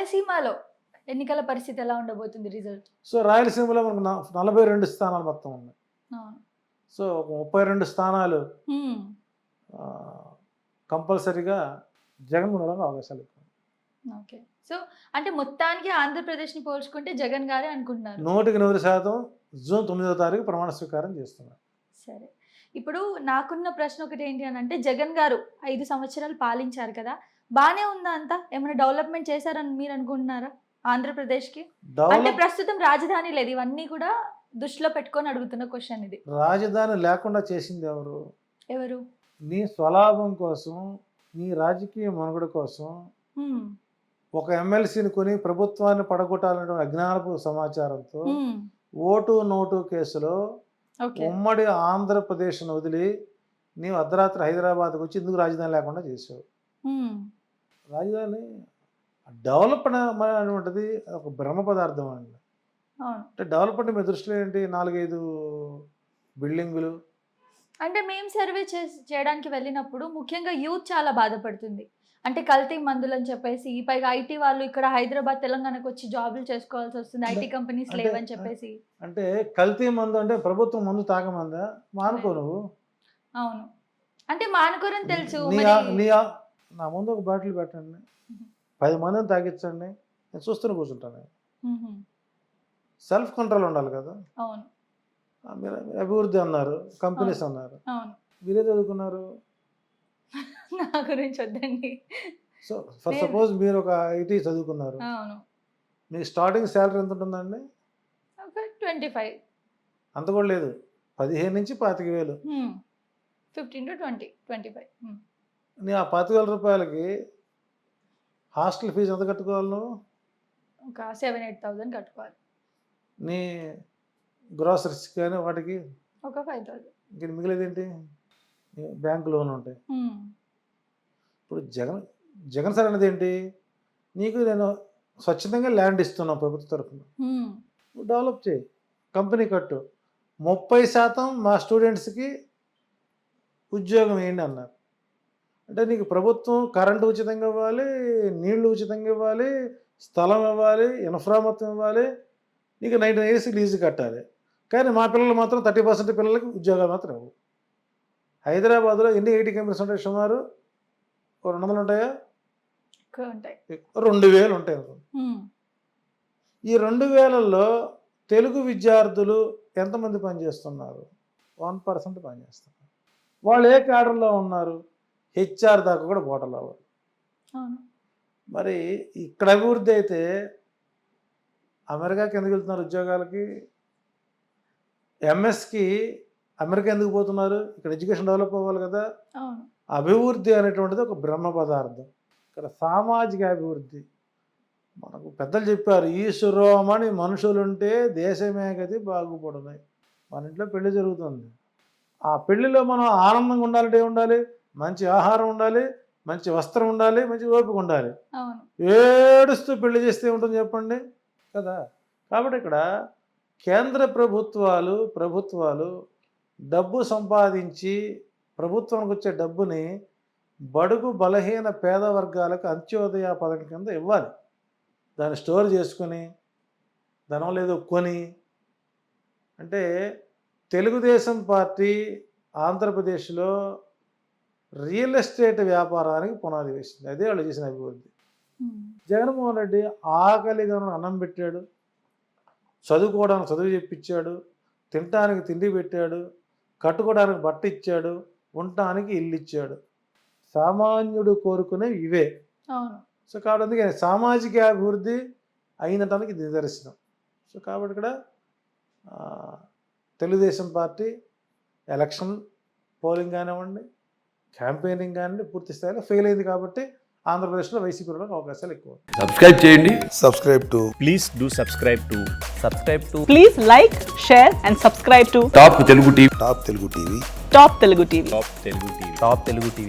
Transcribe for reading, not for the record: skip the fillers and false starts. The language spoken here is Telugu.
రాయలసీమలో ఎన్నికల పరిస్థితి ఎలా ఉండబోతుంది రిజల్ట్? సో రాయలసీమలో మనకు 42 స్థానాలు మొత్తం ఉన్నాయి. సో ఒక 32 స్థానాలు కంపల్సరీగా జగన్ ఉండడానికి అవకాశాలు ఎక్కువ. ఓకే. సో అంటే మొత్తానికి ఆంధ్రప్రదేశ్ని పోల్చుకుంటే జగన్ గారే అనుకుంటున్నారు. 100% జూన్ 9వ తారీఖు ప్రమాణ స్వీకారం చేస్తున్నారు. సరే, ఇప్పుడు నాకున్న ప్రశ్న ఒకటి ఏంటి అని అంటే, జగన్ గారు 5 సంవత్సరాలు పాలించారు కదా, బానే ఉందా అంతా? ఏమైనా డెవలప్మెంట్ చేశారని మీరు అనుకుంటున్నారా ఆంధ్రప్రదేశ్కి? అంటే ప్రస్తుతం రాజధాని లేదు, ఇవన్నీ కూడా దృష్టిలో పెట్టుకొని అడుగుతున్న క్వశ్చన్ ఇది. రాజధాని లేకుండా చేసింది ఎవరు? నీ స్వలాభం కోసం, నీ రాజకీయ మనుగడ కోసం ఒక ఎమ్మెల్సీని కొని ప్రభుత్వాన్ని పడగొట్టాలనే అజ్ఞానపు సమాచారంతో ఓటు నోటు కేసులో ఉమ్మడి ఆంధ్రప్రదేశ్ను వదిలి నీవు అర్ధరాత్రి హైదరాబాద్కి వచ్చి ఎందుకు రాజధాని లేకుండా చేసావు? రాజధాని డెవలప్మెంట్ అనేటువంటిది ఒక బ్రహ్మ పదార్థం అండి. అంటే డెవలప్మెంట్ మీ దృష్టిలో ఏంటి? 4-5 బిల్డింగులు. అంటే మేము సర్వే చేయడానికి వెళ్ళినప్పుడు ముఖ్యంగా యూత్ చాలా బాధపడుతుంది. అంటే కల్తీ మందులు అని చెప్పేసి, పైగా ఐటీ వాళ్ళు ఇక్కడ హైదరాబాద్ తెలంగాణకు వచ్చి జాబులు చేసుకోవాల్సి వస్తుంది, ఐటీ కంపెనీస్ లేవని చెప్పేసి. అంటే కల్తీ మందు అంటే ప్రభుత్వం మందు తాగమందా? మానుకో నువ్వు. అవును, అంటే మానుకోరని తెలుసు. నా ముందు ఒక బాటిల్ పెట్టండి, 10 మందిని తాగించండి, నేను చూస్తూనే కూర్చుంటాను. సెల్ఫ్ కంట్రోల్ ఉండాలి కదా. అవును, మీరు అభివృద్ధి అన్నారు, కంపెనీస్ అన్నారు, మీరే చదువుకున్నారు. నా గురించి వద్దండి. సో ఫర్ సపోజ్ మీరు ఒక ఐటీ చదువుకున్నారు, మీ స్టార్టింగ్ శాలరీ ఎంత ఉంటుందండి? 25. అంత కూడా లేదు, 15 నుంచి 25,000. 15 to 20, 25. నీ ఆ 25,000 రూపాయలకి హాస్టల్ ఫీజు ఎంత కట్టుకోవాలి నువ్వు? ఒక 7-8,000 కట్టుకోవాలి. నీ గ్రాసరీస్ కానీ వాటికి ఒక 5,000. ఇంక మిగిలేదేంటి? బ్యాంకు లోన్ ఉంటాయి. ఇప్పుడు జగన్ సార్ అనేది ఏంటి? నీకు నేను స్వచ్ఛందంగా ల్యాండ్ ఇస్తున్నాను ప్రభుత్వ తరఫున, డెవలప్ చేయి, కంపెనీ కట్టు, 30% మా స్టూడెంట్స్కి ఉద్యోగం వేయండి అన్నారు. అంటే నీకు ప్రభుత్వం కరెంటు ఉచితంగా ఇవ్వాలి, నీళ్లు ఉచితంగా ఇవ్వాలి, స్థలం ఇవ్వాలి, ఇన్ఫ్రా మొత్తం ఇవ్వాలి, నీకు 19 years లీజు కట్టాలి. కానీ మా పిల్లలు మాత్రం 30% పిల్లలకి ఉద్యోగాలు మాత్రం ఇవ్వు. హైదరాబాద్లో ఎన్ని ఐటీ కంపెనీస్ ఉంటాయి? సుమారు 200 ఉంటాయా? 2,000 ఉంటాయి. ఈ 2,000లో తెలుగు విద్యార్థులు ఎంతమంది పనిచేస్తున్నారు? 1% పనిచేస్తున్నారు. వాళ్ళు ఏ క్యాడర్లో ఉన్నారు? HR దాకా కూడా పోటలు అవ్వాలి. మరి ఇక్కడ అభివృద్ధి అయితే అమెరికాకి ఎందుకు వెళ్తున్నారు ఉద్యోగాలకి? ఎంఎస్కి అమెరికా ఎందుకు పోతున్నారు? ఇక్కడ ఎడ్యుకేషన్ డెవలప్ అవ్వాలి కదా. అభివృద్ధి అనేటువంటిది ఒక బ్రహ్మ పదార్థం. ఇక్కడ సామాజిక అభివృద్ధి, మనకు పెద్దలు చెప్పారు, ఈశ్వరోమని మనుషులుంటే దేశమే గతి బాగుపడున్నాయి. మన ఇంట్లో పెళ్లి జరుగుతుంది, ఆ పెళ్లిలో మనం ఆనందంగా ఉండాలంటే ఉండాలి, మంచి ఆహారం ఉండాలి, మంచి వస్త్రం ఉండాలి, మంచి ఓపిక ఉండాలి. ఏడుస్తూ పెళ్లి చేస్తే ఉంటుంది చెప్పండి కదా. కాబట్టి ఇక్కడ కేంద్ర ప్రభుత్వాలు డబ్బు సంపాదించి ప్రభుత్వానికి వచ్చే డబ్బుని బడుగు బలహీన పేద వర్గాలకు అంత్యోదయ పథకం కింద ఇవ్వాలి. దాన్ని స్టోర్ చేసుకొని ధనం లేదు కొని. అంటే తెలుగుదేశం పార్టీ ఆంధ్రప్రదేశ్లో రియల్ ఎస్టేట్ వ్యాపారానికి పునాది వేసింది. అదే వాళ్ళు చేసిన అభివృద్ధి. జగన్మోహన్ రెడ్డి ఆకలిగా అన్నం పెట్టాడు, చదువుకోవడానికి చదువు చెప్పించాడు, తినడానికి తిండి పెట్టాడు, కట్టుకోవడానికి బట్ట ఇచ్చాడు, ఉండటానికి ఇల్లు ఇచ్చాడు. సామాన్యుడు కోరుకునే ఇవే. సో కాబట్టి అందుకే సామాజిక అభివృద్ధి అయినటానికి ఇది నిదర్శనం. సో కాబట్టి ఇక్కడ తెలుగుదేశం పార్టీ ఎలక్షన్ పోలింగ్ కానివ్వండి, క్యాంపెయినింగ్ కానివ్వండి పూర్తి స్థాయిలో ఫెయిల్ అయింది. కాబట్టి ఆంధ్రప్రదేశ్లో వైసీపీలో అవకాశాలు ఎక్కువ. సబ్స్క్రైబ్ చేయండి. Please do subscribe to please like, share and subscribe to top Telugu TV. Top Telugu TV. Top Telugu TV.